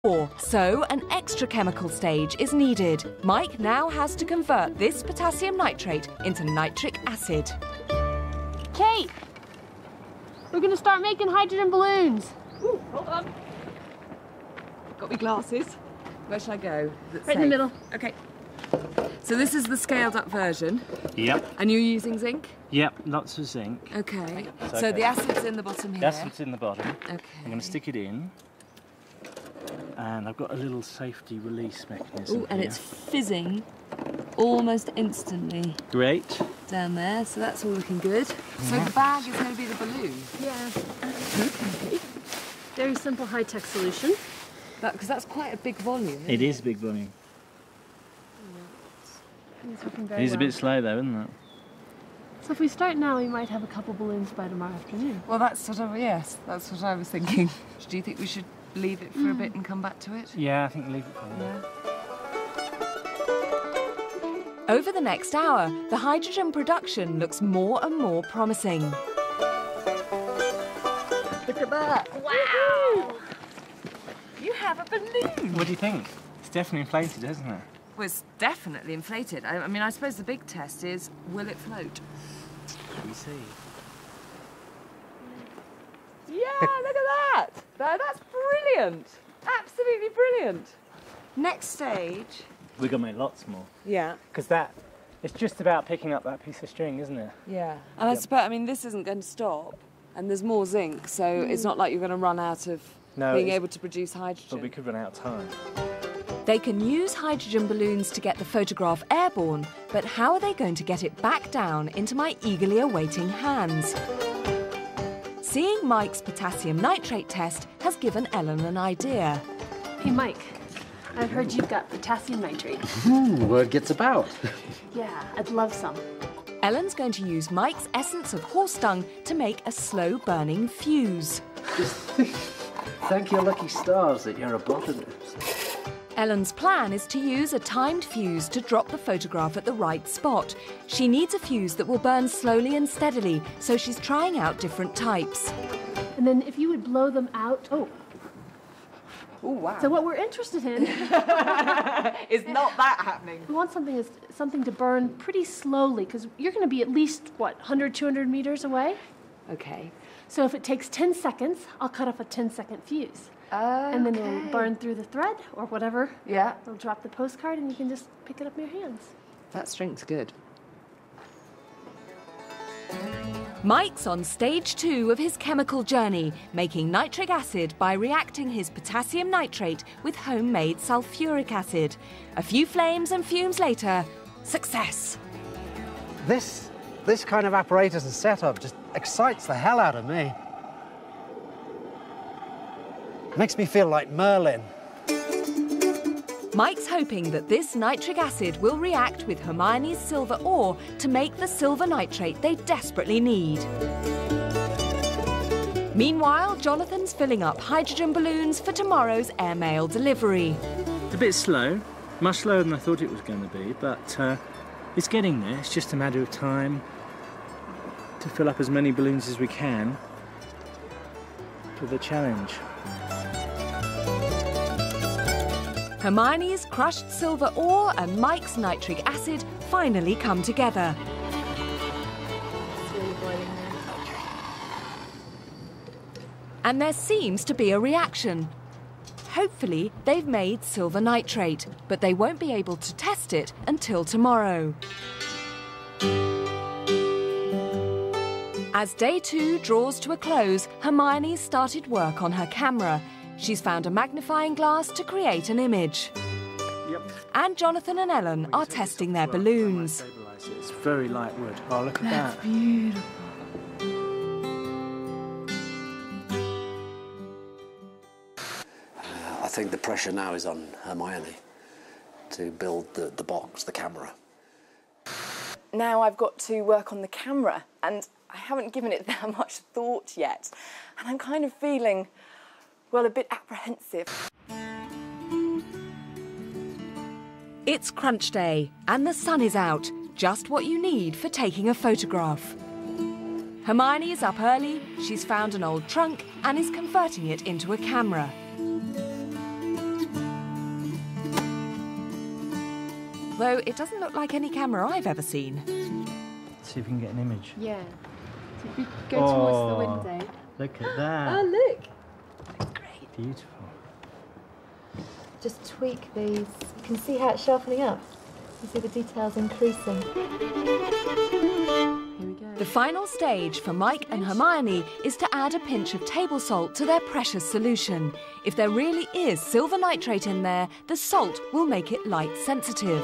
s6e4, so an extra chemical stage is needed. Mike now has to convert this potassium nitrate into nitric acid. Kate, we're going to start making hydrogen balloons. Ooh, hold on. Got me glasses. Where should I go? Right in the middle. Okay. So this is the scaled up version. Yep. And you're using zinc? Yep, lots of zinc. Okay. Okay. So the acid's in the bottom here. The acid's in the bottom. Okay. I'm going to stick it in. And I've got a little safety release mechanism. Ooh, and here. it's fizzing almost instantly. Great. Down there, so that's all looking good. So the bag is going to be the balloon? Yeah. Okay. Very simple high-tech solution. Because that's quite a big volume. It is a big volume. It's working very It is well. a bit slow though, isn't it? So if we start now, we might have a couple balloons by tomorrow afternoon. Well, that's sort of, yes, that's what I was thinking. Do you think we should leave it for a bit and come back to it? Yeah, I think leave it for now. Yeah. Over the next hour, the hydrogen production looks more and more promising. Look at that! Wow! You have a balloon! What do you think? It's definitely inflated, isn't it? Well, it's definitely inflated. I mean, I suppose the big test is, will it float? We see. Yeah, look at that! That's brilliant! Absolutely brilliant! Next stage. We're going to make lots more. Yeah. Because it's just about picking up that piece of string, isn't it? Yeah. And I suppose, I mean, this isn't going to stop, and there's more zinc, so it's not like you're going to run out of being able to produce hydrogen. But we could run out of time. They can use hydrogen balloons to get the photograph airborne, but how are they going to get it back down into my eagerly awaiting hands? Seeing Mike's potassium nitrate test has given Ellen an idea. Hey, Mike, I've heard you've got potassium nitrate. Word gets about. Yeah, I'd love some. Ellen's going to use Mike's essence of horse dung to make a slow-burning fuse. Thank your lucky stars that you're a botanist. Ellen's plan is to use a timed fuse to drop the photograph at the right spot. She needs a fuse that will burn slowly and steadily, so she's trying out different types. And then if you would blow them out... Oh, wow. so what we're interested in... Is not that happening. We want something to burn pretty slowly, because you're going to be at least, what, 100, 200 meters away? Okay. So if it takes 10 seconds, I'll cut off a 10-second fuse. And then it'll burn through the thread or whatever. Yeah. It'll drop the postcard and you can just pick it up in your hands. That string's good. Mike's on stage 2 of his chemical journey, making nitric acid by reacting his potassium nitrate with homemade sulfuric acid. A few flames and fumes later, success. This kind of apparatus and setup just excites the hell out of me. Makes me feel like Merlin. Mike's hoping that this nitric acid will react with Hermione's silver ore to make the silver nitrate they desperately need. Meanwhile, Jonathan's filling up hydrogen balloons for tomorrow's airmail delivery. It's a bit slow, much slower than I thought it was going to be, but it's getting there. It's just a matter of time to fill up as many balloons as we can for the challenge. Hermione's crushed silver ore and Mike's nitric acid finally come together. It's really boiling now. And there seems to be a reaction. Hopefully, they've made silver nitrate, but they won't be able to test it until tomorrow. As day 2 draws to a close, Hermione's started work on her camera. She's found a magnifying glass to create an image. Yep. And Jonathan and Ellen are testing their balloons. It's very light wood. Oh, look at that. Beautiful. I think the pressure now is on Hermione to build the box, the camera. Now I've got to work on the camera, and I haven't given it that much thought yet. And I'm kind of feeling, well, a bit apprehensive. It's crunch day, and the sun is out, just what you need for taking a photograph. Hermione is up early, she's found an old trunk and is converting it into a camera. although it doesn't look like any camera I've ever seen. Let's see if we can get an image. Yeah. So if we go towards the window. Look at that. Oh, look. Great. Beautiful. Just tweak these. You can see how it's sharpening up. You see the details increasing. Here we go. The final stage for Mike and Hermione is to add a pinch of table salt to their precious solution. If there really is silver nitrate in there, the salt will make it light sensitive.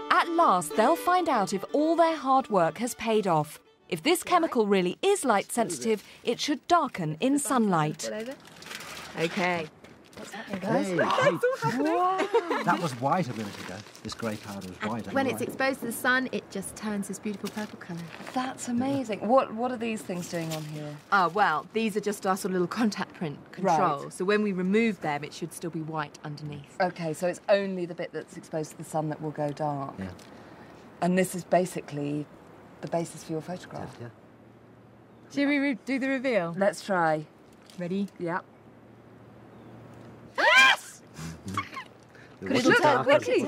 At last, they'll find out if all their hard work has paid off. If this chemical really is light sensitive, it should darken in sunlight. Okay. What's happening, guys? Hey. Wow. That was white a minute ago. This grey powder was white. When it's exposed to the sun, it just turns this beautiful purple colour. That's amazing. What are these things doing on here? Oh, well, these are just our sort of little contact print control. Right. So when we remove them, it should still be white underneath. Okay, so it's only the bit that's exposed to the sun that will go dark. Yeah. And this is basically the basis for your photograph. Yeah. Should we do the reveal? Let's try. Ready? Yeah. It'll turn quickly.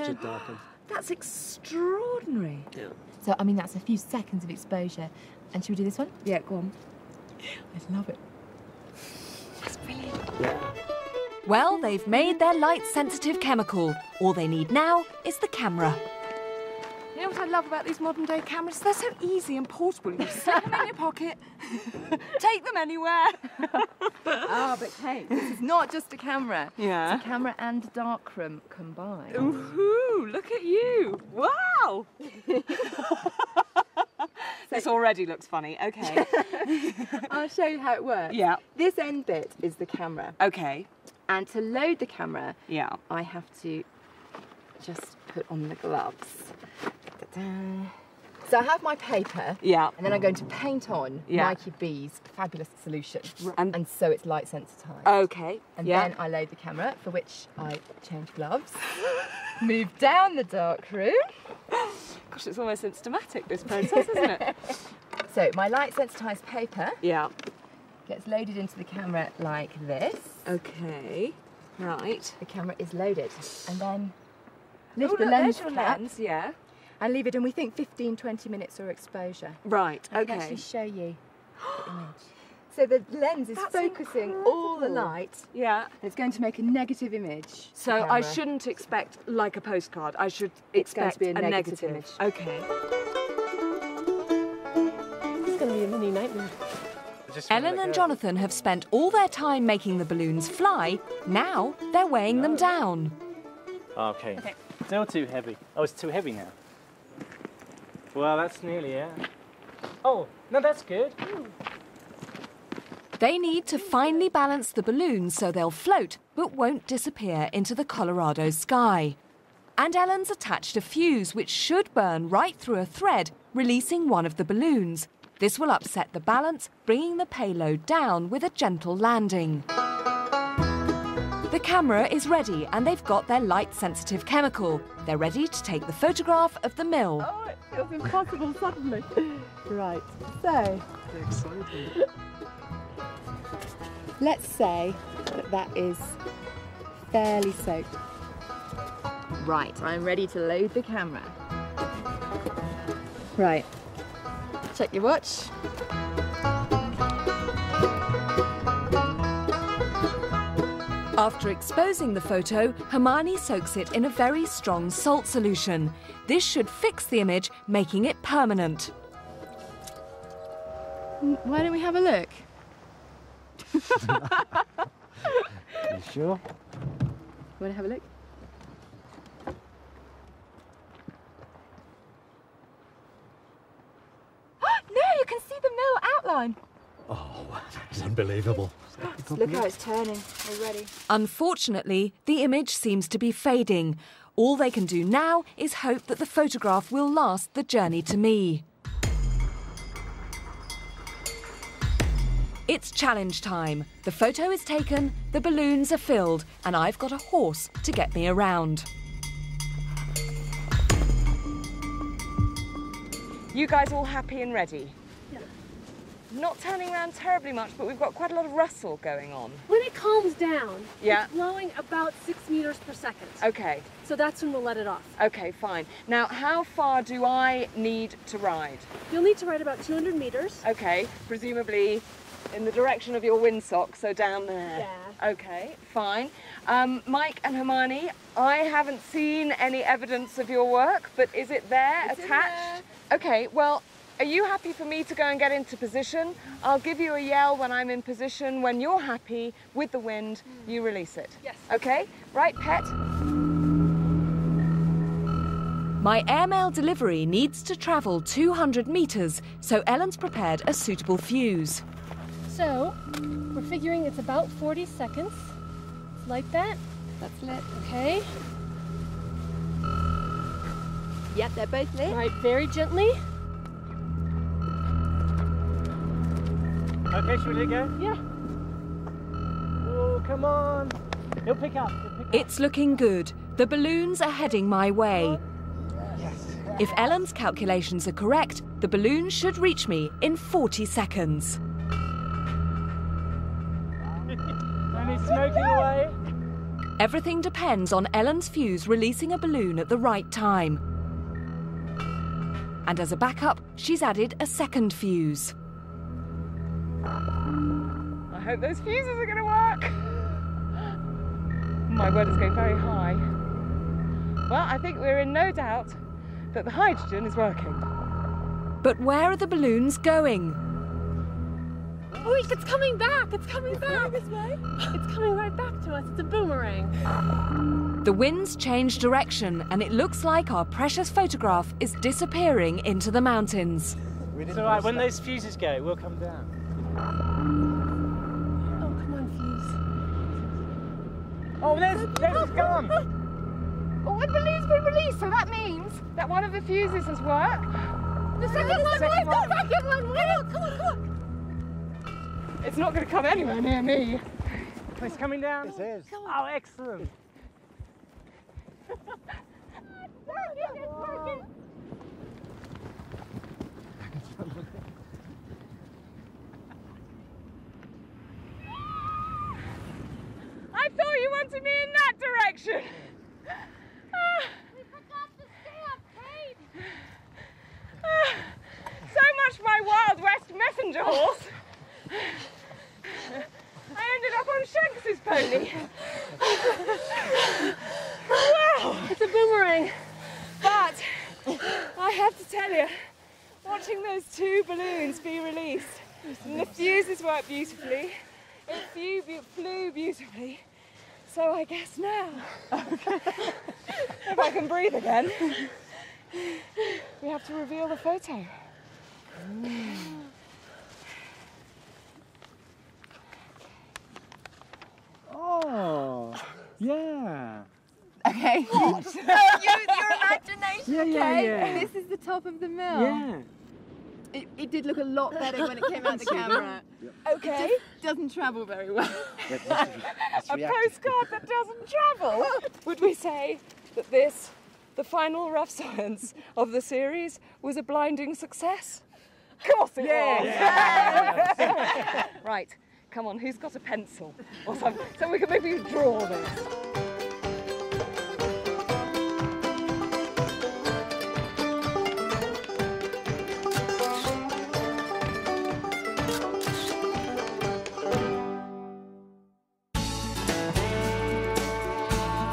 That's extraordinary. Yeah. So, I mean, that's a few seconds of exposure. And should we do this one? Yeah, go on. I love it. That's brilliant. Yeah. Well, they've made their light-sensitive chemical. All they need now is the camera. You know what I love about these modern day cameras? They're so easy and portable. You just stick them in your pocket, take them anywhere. Ah, but Kate, this is not just a camera. Yeah. It's a camera and darkroom combined. Ooh, look at you. Wow. This already looks funny. Okay. I'll show you how it works. Yeah. This end bit is the camera. Okay. And to load the camera, Yeah. I have to just put on the gloves. Da-da. So I have my paper, Yeah. and then I'm going to paint on Yeah. Mikey B's fabulous solution. And- And so it's light sensitized. Okay. And yeah. then I load the camera, for which I change gloves, move down the darkroom. Gosh, it's almost systematic, this process, isn't it? So my light sensitized paper Yeah. gets loaded into the camera like this. Okay. Right. The camera is loaded. And then lift Oh, the look, lens there's your cap lens, yeah. and leave it, and we think 15-20 minutes or exposure. Right, I can okay. actually show you the image. So the lens is That's focusing all the incredible. light. Yeah. And it's going to make a negative image. So the I camera. shouldn't expect like a postcard. I should It's going expect to be a negative negative image. image. Okay. It's going to be a mini nightmare. Ellen and Jonathan have spent all their time making the balloons fly. Now they're weighing them down. Okay. Still too heavy. Oh, it's too heavy now. Well, that's nearly it. Oh, no, that's good. They need to finely balance the balloons so they'll float but won't disappear into the Colorado sky. And Ellen's attached a fuse which should burn right through a thread, releasing one of the balloons. This will upset the balance, bringing the payload down with a gentle landing. The camera is ready and they've got their light-sensitive chemical. They're ready to take the photograph of the mill. Oh, it feels impossible suddenly. Right, so Exciting. let's say that is fairly soaked. Right, I'm ready to load the camera. Right, check your watch. After exposing the photo, Hermione soaks it in a very strong salt solution. This should fix the image, making it permanent. Why don't we have a look? You sure? Want to have a look? No, you can see the mill outline. Oh, that's unbelievable. Look how it's turning already. Unfortunately, the image seems to be fading. All they can do now is hope that the photograph will last the journey to me. It's challenge time. The photo is taken, the balloons are filled, and I've got a horse to get me around. You guys all happy and ready? not turning around terribly much, but we've got quite a lot of rustle going on. When it calms down, yeah, it's blowing about 6 meters per second. Okay. So that's when we'll let it off. Okay, fine. Now, how far do I need to ride? You'll need to ride about 200 meters. Okay, presumably in the direction of your windsock, so down there. Yeah. Okay, fine. Mike and Hermione, I haven't seen any evidence of your work, but is it there, it's attached? Okay, well, are you happy for me to go and get into position? I'll give you a yell when I'm in position. When you're happy with the wind, you release it. Yes. Okay, right, pet? My airmail delivery needs to travel 200 metres, so Ellen's prepared a suitable fuse. So, we're figuring it's about 40 seconds. Let's light that. That's lit. Okay. Yep, they're both lit. All right, very gently. Okay, should we let it go? Yeah. Oh, come on. He'll pick up. It's looking good. The balloons are heading my way. Yes. If Ellen's calculations are correct, the balloon should reach me in 40 seconds. And he's smoking away. Everything depends on Ellen's fuse releasing a balloon at the right time. And as a backup, she's added a second fuse. I hope those fuses are going to work. My word, it's going very high. Well, I think we're in no doubt that the hydrogen is working. But where are the balloons going? Oh, it's coming back. It's coming back. This way. It's coming right back to us. It's a boomerang. The wind's changed direction, and it looks like our precious photograph is disappearing into the mountains. It's all right. When those fuses go, we'll come down. Oh, come on, fuse. Oh, there's gone. Oh, one balloon's been released, so that means that one of the fuses has worked. The second one, second one. the second one. Come on, come on. It's not going to come anywhere near me. Oh, it's coming down. It is. Oh, excellent. I thought you wanted me in that direction. We forgot the stamp, Kate. So much for my Wild West messenger horse. I ended up on Shanks's pony. Wow. It's a boomerang. But I have to tell you, watching those two balloons be released, and the fuses worked beautifully, it flew beautifully, so I guess now, if I can breathe again, we have to reveal the photo. Oh, yeah. Okay. What? your imagination. Yeah. This is the top of the mill. Yeah. It did look a lot better when it came out the camera. Okay. It just doesn't travel very well. A postcard that doesn't travel? Would we say that this, the final rough science of the series, was a blinding success? Of course it was! Yeah. Right, come on, who's got a pencil or something so we can maybe draw this?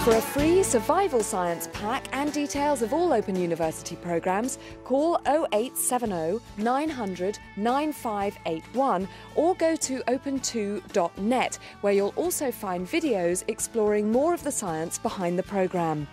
For a free survival science pack and details of all Open University programmes, call 0870 900 9581 or go to open2.net, where you'll also find videos exploring more of the science behind the programme.